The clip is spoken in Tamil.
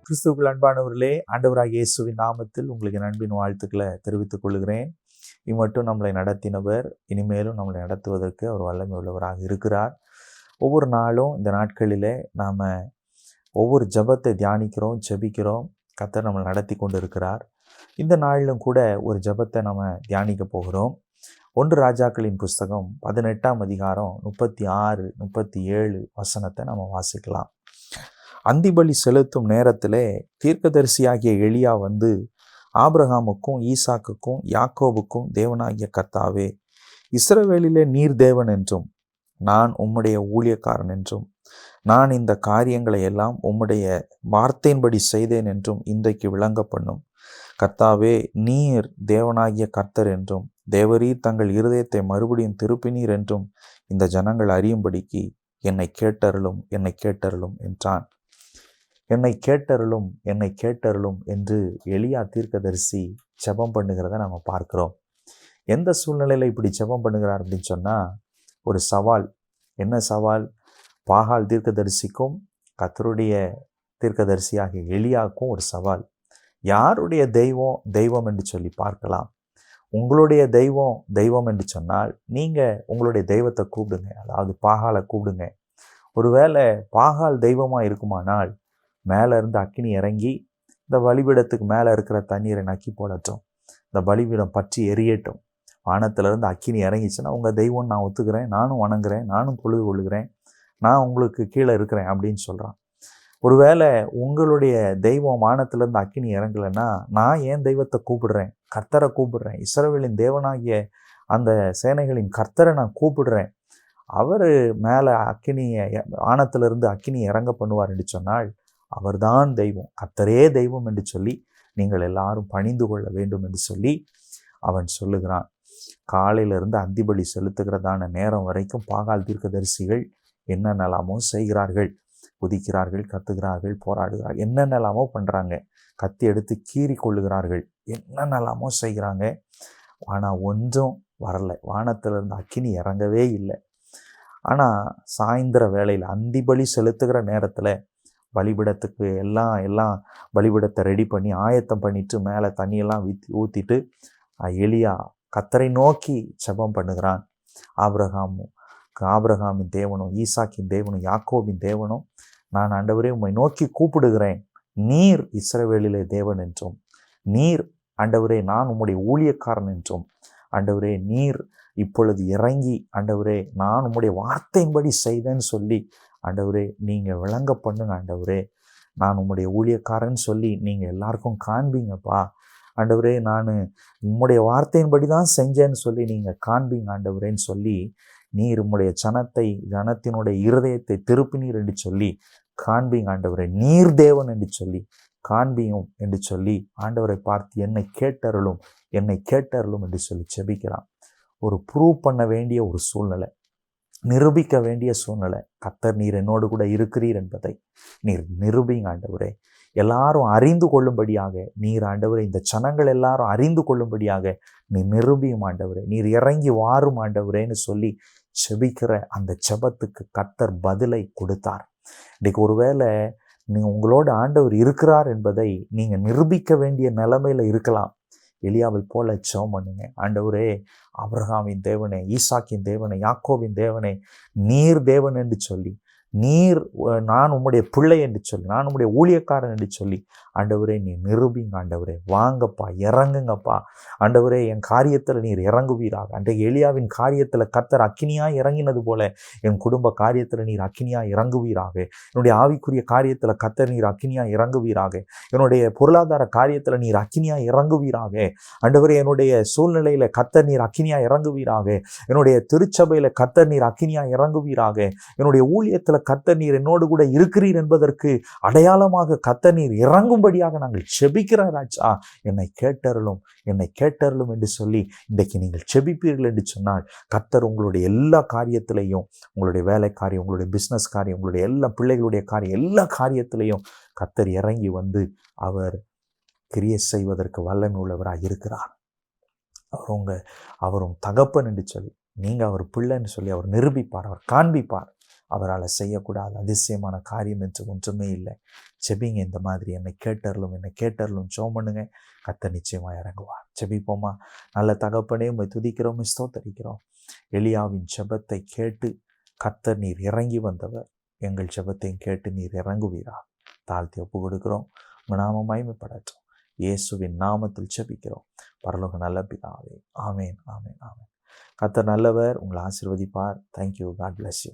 கிறிஸ்துவுக்குள் அன்பானவர்களே, ஆண்டவராகிய இயேசுவின் நாமத்தில் உங்களுக்கு என் அன்பின் வாழ்த்துக்களை தெரிவித்துக் கொள்கிறேன். இம்மட்டும் நம்மளை நடத்தினவர் இனிமேலும் நம்மளை நடத்துவதற்கு அவர் வல்லமை உள்ளவராக இருக்கிறார். ஒவ்வொரு நாளும் இந்த நாட்களிலே நாம் ஒவ்வொரு ஜெபத்தை தியானிக்கிறோம், ஜெபிக்கிறோம். கர்த்தர் நம்மளை நடத்தி கொண்டு இருக்கிறார். இந்த நாளிலும் கூட ஒரு ஜெபத்தை நம்ம தியானிக்க போகிறோம். 1 ராஜாக்களின் புஸ்தகம் 18ஆம் அதிகாரம் 36, 37 வசனத்தை நம்ம வாசிக்கலாம். அந்திபலி செலுத்தும் நேரத்திலே தீர்க்கதரிசியாகிய எலியா வந்து, ஆபிரகாமுக்கும் ஈசாக்குக்கும் யாக்கோபுக்கும் தேவனாகிய கர்த்தாவே, இஸ்ரவேலிலே நீர் தேவன் என்றும் நான் உம்முடைய ஊழியக்காரன் என்றும் நான் இந்த காரியங்களை எல்லாம் உம்முடைய வார்த்தையின்படி செய்தேன் என்றும் இன்றைக்கு விளங்க பண்ணும். கர்த்தாவே, நீர் தேவனாகிய கர்த்தர் என்றும் தேவரீர் தங்கள் இருதயத்தை மறுபடியும் திருப்பினீர் என்றும் இந்த ஜனங்கள் அறியும்படிக்கு என்னை கேட்டருளும், என்னை கேட்டருளும் என்றான். என்னை கேட்டருளும், என்னை கேட்டருளும் என்று எலியா தீர்க்கதரிசி ஜெபம் பண்ணுகிறத நம்ம பார்க்கிறோம். எந்த சூழ்நிலையில் இப்படி ஜெபம் பண்ணுகிறார் அப்படின்னு சொன்னால், ஒரு சவால். என்ன சவால்? பாகால் தீர்க்கதரிசிக்கும் கர்த்தருடைய தீர்க்கதரிசியாகிய எலியாவுக்கும் ஒரு சவால். யாருடைய தெய்வம் தெய்வம் என்று சொல்லி பார்க்கலாம். உங்களுடைய தெய்வம் தெய்வம் என்று சொன்னால் நீங்கள் உங்களுடைய தெய்வத்தை கூப்பிடுங்க, அதாவது பாகாலை கூப்பிடுங்க. ஒருவேளை பாகால் தெய்வமாக இருக்குமானால் மேலே இருந்து அக்கினி இறங்கி இந்த பலிபீடத்துக்கு மேலே இருக்கிற தண்ணீரை நக்கி போடட்டும், இந்த பலிபீடம் பற்றி எரியட்டும். வானத்திலிருந்து அக்கினி இறங்கிச்சுன்னா உங்கள் தெய்வம் நான் ஒத்துக்கிறேன், நானும் வணங்குறேன், நானும் தொழுது கொள்ளுகிறேன், நான் உங்களுக்கு கீழே இருக்கிறேன் அப்படின்னு சொல்கிறான். ஒருவேளை உங்களுடைய தெய்வம் வானத்திலிருந்து அக்கினி இறங்கலைன்னா, நான் என் தெய்வத்தை கூப்பிடுறேன், கர்த்தரை கூப்பிடுறேன், இஸ்ரவேலின் தேவனாகிய அந்த சேனைகளின் கர்த்தரை நான் கூப்பிடுறேன், அவர் மேலே அக்கினியை வானத்திலிருந்து அக்கினி இறங்க பண்ணுவார் என்று சொன்னால் அவர்தான் தெய்வம், கர்த்தரே தெய்வம் என்று சொல்லி நீங்கள் எல்லாரும் பணிந்து கொள்ள வேண்டும் என்று சொல்லி அவன் சொல்லுகிறான். காலையிலிருந்து அந்திபலி செலுத்துகிறதான நேரம் வரைக்கும் பாகால் தீர்க்கதரிசிகள் என்னென்னலாமோ செய்கிறார்கள், குதிக்கிறார்கள், கத்துகிறார்கள், போராடுகிறார்கள், என்னென்னலாமோ பண்ணுறாங்க, கத்தி எடுத்து கீறி கொள்ளுகிறார்கள், என்னென்னலாமோ செய்கிறாங்க. ஆனால் ஒன்றும் வரலை, வானத்திலிருந்து அக்கினி இறங்கவே இல்லை. ஆனால் சாயந்தர வேளையில் அந்திபலி செலுத்துகிற நேரத்தில் பலிபீடத்துக்கு எல்லாம் பலிபீடத்தை ரெடி பண்ணி ஆயத்தம் பண்ணிட்டு மேலே தண்ணியெல்லாம் ஊற்றிட்டு எலியா கர்த்தரை நோக்கி ஜெபம் பண்ணுகிறான். ஆபிரகாமின் தேவனும் ஈசாக்கின் தேவனும் யாக்கோபின் தேவனும், நான் ஆண்டவரே உம்மை நோக்கி கூப்பிடுகிறேன், நீர் இஸ்ரவேலிலே தேவன் என்றும், நீர் ஆண்டவரே நான் உம்முடைய ஊழியக்காரன் என்றும், ஆண்டவரே நீர் இப்பொழுது இறங்கி ஆண்டவரே நான் உம்முடைய வார்த்தையின்படி செய்தேன்னு சொல்லி ஆண்டவரே நீங்கள் விளங்க பண்ணுங்க. ஆண்டவரே நான் உம்முடைய ஊழியக்காரன்னு சொல்லி நீங்கள் எல்லாருக்கும் காண்பீங்கப்பா. ஆண்டவரே நான் உம்முடைய வார்த்தையின்படி தான் செஞ்சேன்னு சொல்லி நீங்கள் காண்பீங்க ஆண்டவரேன்னு சொல்லி, நீர் உம்முடைய ஜனத்தினுடைய இருதயத்தை திருப்பினீர் என்று சொல்லி காண்பீங்க ஆண்டவரே, நீர் தேவன் என்று சொல்லி காண்பியும் என்று சொல்லி ஆண்டவரை பார்த்து என்னை கேட்டருளும், என்னை கேட்டருளும் என்று சொல்லி ஜெபிக்கிறான். ஒரு ப்ரூவ் பண்ண வேண்டிய ஒரு சூழ்நிலை, நிரூபிக்க வேண்டிய சூழ்நிலை. கர்த்தர் நீர் என்னோடு கூட இருக்கிறீர் என்பதை நீர் நிரூபிங்க ஆண்டவரே, எல்லாரும் அறிந்து கொள்ளும்படியாக நீர் ஆண்டவரே, இந்த ஜனங்கள் எல்லாரும் அறிந்து கொள்ளும்படியாக நீர் நிரூபியும் ஆண்டவரே, நீர் இறங்கி வாரும் ஆண்டவரேன்னு சொல்லி செபிக்கிற அந்த ஜெபத்துக்கு கர்த்தர் பதிலை கொடுத்தார். இன்றைக்கு ஒருவேளை உங்களோட ஆண்டவர் இருக்கிறார் என்பதை நீங்கள் நிரூபிக்க வேண்டிய நிலைமையில் இருக்கலாம். எலியாவை போல ஜெபம் பண்ணுங்க. ஆண்டவரே, ஆபிரகாமின் தேவனே, ஈசாக்கின் தேவனே, யாக்கோபின் தேவனே, நீர் தேவன் என்று சொல்லி, நீர் நான் உம்முடைய பிள்ளை என்று சொல்லி, நான் உம்முடைய ஊழியக்காரன் என்று சொல்லி ஆண்டவரே நீர் நிரூபிங்க ஆண்டவரே, வாங்கப்பா, இறங்குங்கப்பா ஆண்டவரே, என் காரியத்தில் நீர் இறங்குவீராக. அன்றைக்கு எலியாவின் காரியத்தில் கர்த்தர் அக்கினியாக இறங்கினது போல என் குடும்ப காரியத்தில் நீர் அக்கினியாக இறங்குவீராக, என்னுடைய ஆவிக்குரிய காரியத்தில் கர்த்தர் நீர் அக்கினியாக இறங்குவீராக, என்னுடைய பொருளாதார காரியத்தில் நீர் அக்கினியாக இறங்குவீராக ஆண்டவரே, என்னுடைய சூழ்நிலையில் கர்த்தர் நீர் அக்கினியாக இறங்குவீராக, என்னுடைய திருச்சபையில் கர்த்தர் நீர் அக்கினியாக இறங்குவீராக, என்னுடைய ஊழியத்தில் கர்த்தர் நீர் என்னோடு கூட இருக்கிறீர் என்பதற்கு அடையாளமாக கர்த்தர் நீர் இறங்கும்படியாக நாங்கள் செபிக்கிறோம் ராஜா, என்னை கேட்டருளும், என்னை கேட்டருளும் என்று சொல்லி இன்றைக்கு நீங்கள் செபிப்பீர்கள் என்று சொன்னால் கர்த்தர் உங்களுடைய எல்லா காரியத்திலையும், உங்களுடைய வேலை காரியம், உங்களுடைய பிஸ்னஸ் காரியம், உங்களுடைய எல்லா பிள்ளைகளுடைய காரியம், எல்லா காரியத்திலையும் கர்த்தர் இறங்கி வந்து அவர் கிரியை செய்வதற்கு வல்லமை உள்ளவராக இருக்கிறார். அவரும் தகப்பன் என்று சொல்லி நீங்கள் அவர் பிள்ளைன்னு சொல்லி அவர் நிரூபிப்பார், அவர் காண்பிப்பார். அவரால் செய்யக்கூடாத அதிசயமான காரியம் என்று ஒன்றுமே இல்லை. ஜெபிங்க, இந்த மாதிரி என்னை கேட்டறலும் ஜெபம் பண்ணுங்க. கர்த்தர் நிச்சயமாக இறங்குவார். ஜெபிப்போமா? நல்ல தகப்பனே, உம்மை துதிக்கிறோம், ஸ்தோத்தரிக்கிறோம். எலியாவின் ஜெபத்தை கேட்டு கர்த்தர் நீர் இறங்கி வந்தவர். எங்கள் ஜெபத்தையும் கேட்டு நீர் இறங்குவீரா? தாழ்த்தி ஒப்பு கொடுக்கிறோம். உங்கள் நாமம் மகிமைப்படட்டும். இயேசுவின் நாமத்தில் ஜெபிக்கிறோம் பரலோக நல்ல பிதாவே. ஆமேன், ஆமேன், ஆமேன். கர்த்தர் நல்லவர். உங்களை ஆசீர்வதிப்பார். தேங்க்யூ. God bless you.